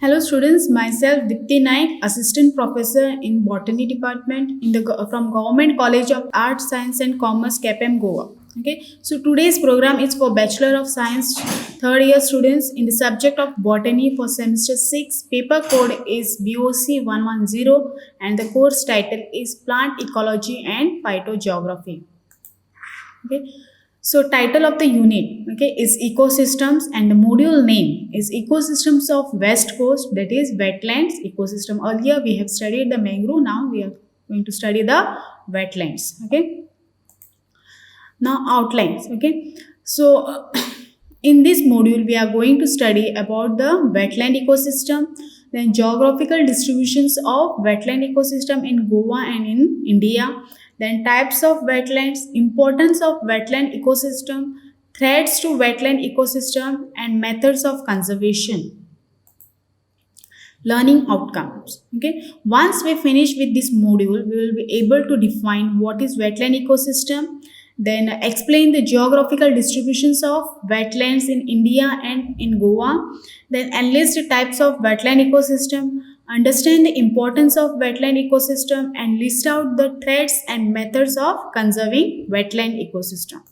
Hello students, myself Dipti Naik, Assistant Professor in Botany Department from Government College of Arts, Science and Commerce, KPM, Goa. Okay, so today's program is for Bachelor of Science third year students in the subject of Botany for semester 6. Paper code is BOC 110 and the course title is Plant Ecology and Phytogeography. Okay, so title of the unit, okay, is ecosystems, and the module name is ecosystems of west coast, that is wetlands ecosystem. Earlier we have studied the mangrove, now we are going to study the wetlands. Okay, now outlines. Okay, so in this module we are going to study about the wetland ecosystem, then geographical distributions of wetland ecosystem in Goa and in India, then types of wetlands, importance of wetland ecosystem, threats to wetland ecosystem, and methods of conservation. Learning outcomes. Okay, once we finish with this module, we will be able to define what is wetland ecosystem, then explain the geographical distributions of wetlands in India and in Goa, then enlist the types of wetland ecosystem, understand the importance of wetland ecosystem, and list out the threats and methods of conserving wetland ecosystem.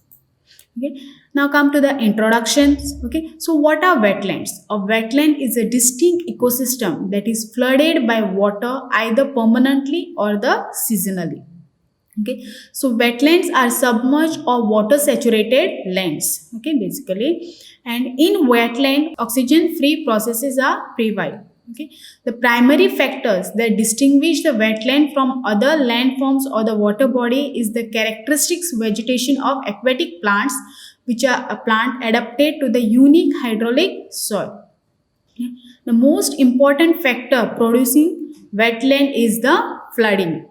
Okay, now come to the introductions. Okay, so what are wetlands? A wetland is a distinct ecosystem that is flooded by water either permanently or the seasonally. Okay, so wetlands are submerged or water saturated lands. Okay, basically, and in wetland, oxygen free processes are prevalent. Okay, the primary factors that distinguish the wetland from other landforms or the water body is the characteristics vegetation of aquatic plants, which are a plant adapted to the unique hydraulic soil. Okay, the most important factor producing wetland is the flooding.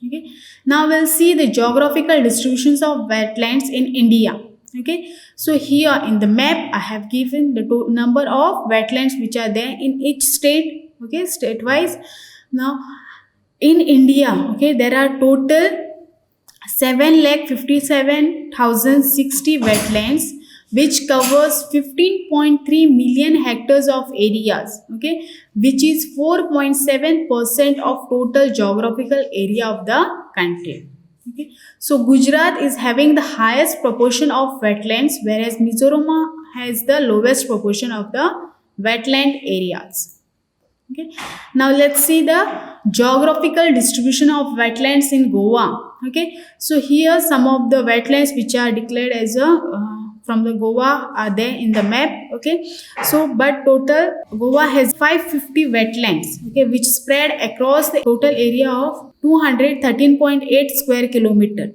Okay, now we'll see the geographical distributions of wetlands in India. Okay, so here in the map I have given the number of wetlands which are there in each state. Okay, state wise. Now in India, okay, there are total 7,57,060 wetlands, which covers 15.3 million hectares of areas, okay, which is 4.7% of total geographical area of the country. Okay, so Gujarat is having the highest proportion of wetlands, whereas Mizoram has the lowest proportion of the wetland areas. Okay, now let's see the geographical distribution of wetlands in Goa. Okay, so here some of the wetlands which are declared as a from the Goa are there in the map. Okay, so but total Goa has 550 wetlands, okay, which spread across the total area of 213.8 square kilometer.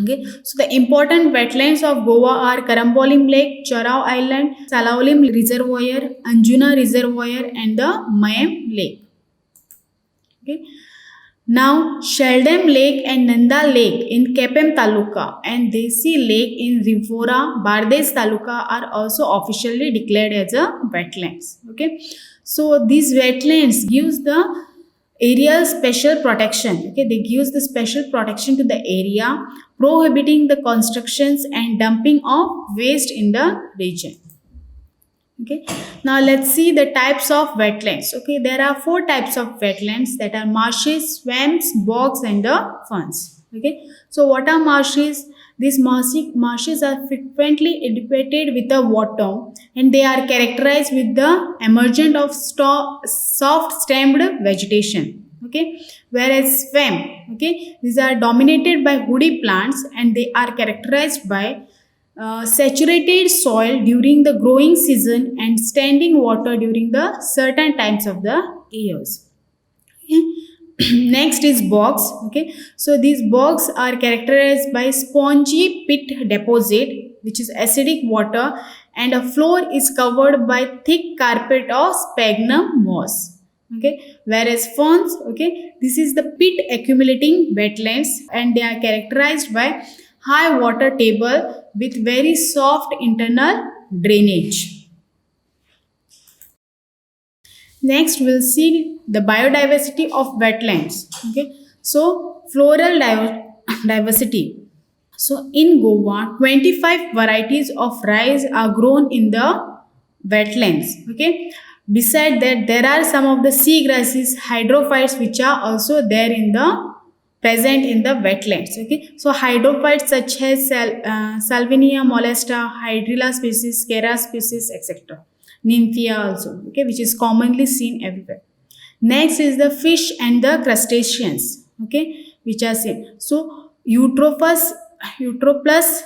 Okay, so the important wetlands of Goa are Karambolim Lake, Chorao Island, Salaolim Reservoir, Anjuna Reservoir, and the Mayam Lake. Okay, now Sheldon Lake and Nanda Lake in Kepem Taluka and Desi Lake in Rivora, Bardes Taluka are also officially declared as a wetlands. Okay, so these wetlands gives the area special protection. Okay, they gives the special protection to the area, prohibiting the constructions and dumping of waste in the region. Okay, now let's see the types of wetlands. Okay, there are 4 types of wetlands, that are marshes, swamps, bogs, and the ferns. Okay, so what are marshes? These marshes are frequently inundated with the water, and they are characterized with the emergence of soft stemmed vegetation. Okay, whereas swamp, okay, these are dominated by woody plants, and they are characterized by saturated soil during the growing season and standing water during the certain times of the years. Okay. Next is bogs. Okay, so these bogs are characterized by spongy pit deposit, which is acidic water, and a floor is covered by thick carpet of sphagnum moss. Okay, whereas ferns, okay, this is the pit accumulating wetlands, and they are characterized by high water table with very soft internal drainage. Next, we'll see the biodiversity of wetlands. Okay, so floral diversity. So in Goa, 25 varieties of rice are grown in the wetlands. Okay, Beside that, there are some of the sea grasses, hydrophytes, which are also there in the present in the wetlands. Okay, so hydrophytes such as Salvinia molesta, Hydrilla species, Kera species, etc. Nymphia also, okay, which is commonly seen everywhere. Next is the fish and the crustaceans, okay, which are seen. So Eutrophus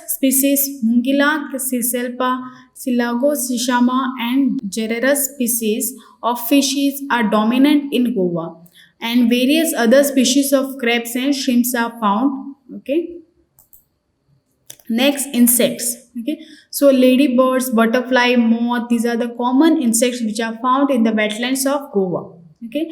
species, Mungilla, Ciselpa, Silago, Sishama, and Gerarus species of fishes are dominant in Goa, and various other species of crabs and shrimps are found. Okay. Next, insects. Okay, so ladybirds, butterfly, moth, these are the common insects which are found in the wetlands of Goa. Okay,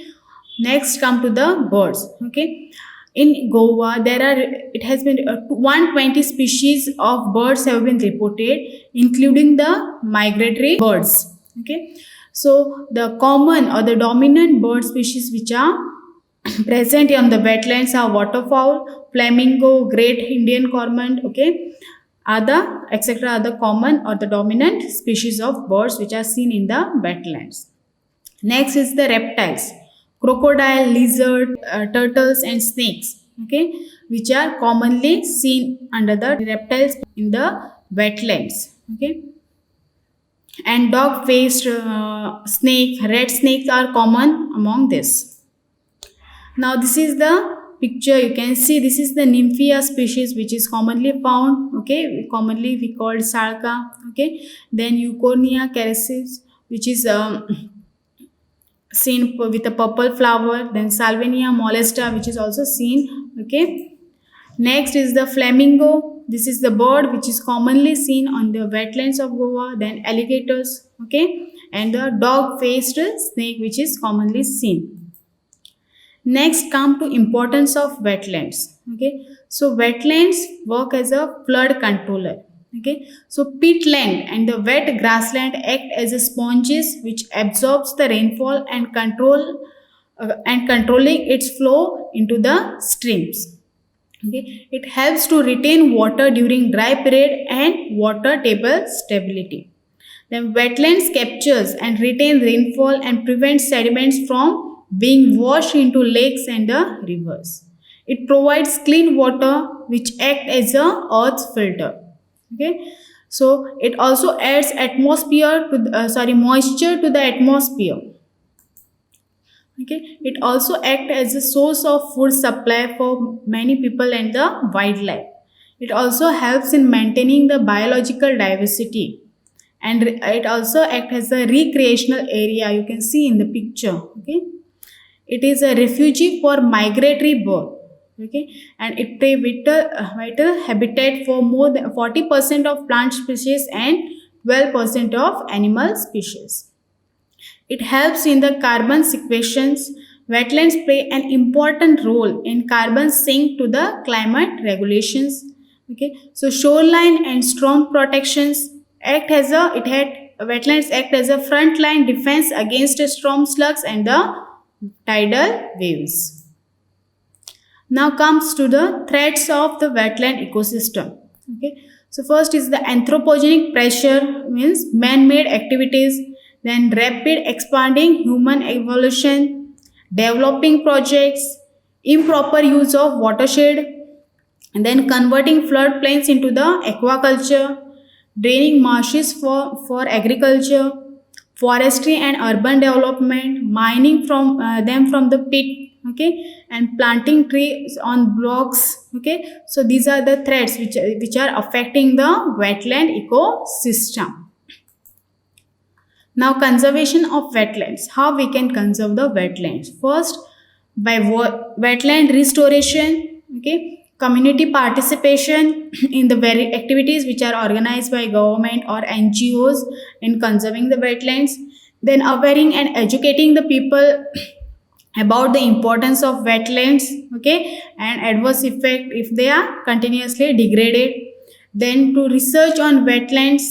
next come to the birds. Okay, in Goa there are, it has been 120 species of birds have been reported, including the migratory birds. Okay, so the common or the dominant bird species which are present on the wetlands are waterfowl, flamingo, great Indian cormorant, okay, are the etc. are the common or the dominant species of birds which are seen in the wetlands. Next is the reptiles, crocodile, lizard, turtles, and snakes, okay, which are commonly seen under the reptiles in the wetlands. Okay, and dog-faced snake, red snakes are common among this. Now this is the picture, you can see this is the Nymphia species which is commonly found, okay, commonly we called Salka, okay. Then Eucornia caricis, which is seen with a purple flower. Then Salvinia molesta, which is also seen, okay. Next is the flamingo, this is the bird which is commonly seen on the wetlands of Goa. Then alligators, okay, and the dog-faced snake which is commonly seen. Next come to importance of wetlands. Okay, so wetlands work as a flood controller. Okay, so peatland and the wet grassland act as a sponges which absorbs the rainfall and controlling its flow into the streams. Okay, it helps to retain water during dry period and water table stability. Then wetlands captures and retain rainfall and prevents sediments from being washed into lakes and the rivers. It provides clean water which act as a earth's filter. Okay, so it also adds moisture to the atmosphere. Okay, it also acts as a source of food supply for many people and the wildlife. It also helps in maintaining the biological diversity, and it also acts as a recreational area, you can see in the picture. Okay, it is a refuge for migratory bird. Okay, and it a vital habitat for more than 40% of plant species and 12% of animal species. It helps in the carbon sequestrations. Wetlands play an important role in carbon sink to the climate regulations. Okay, so shoreline and storm protections act as a it had wetlands act as a frontline defense against storm slugs and the tidal waves. Now comes to the threats of the wetland ecosystem. Okay, so first is the anthropogenic pressure, means man-made activities. Then rapid expanding human evolution, developing projects, improper use of watershed, and then converting floodplains into the aquaculture, draining marshes for agriculture, forestry and urban development, mining from the pit, okay, and planting trees on blocks. Okay, so these are the threats which are affecting the wetland ecosystem. Now, conservation of wetlands. How we can conserve the wetlands? First, by wetland restoration, okay, community participation in the very activities which are organized by government or NGOs in conserving the wetlands. Then, awareing and educating the people about the importance of wetlands, okay, and adverse effect if they are continuously degraded. Then, to research on wetlands,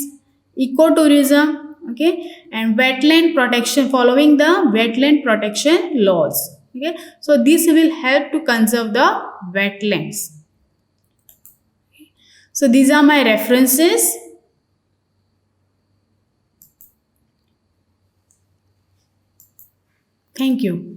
ecotourism, okay, and wetland protection, following the wetland protection laws. Okay, so this will help to conserve the wetlands. So these are my references. Thank you.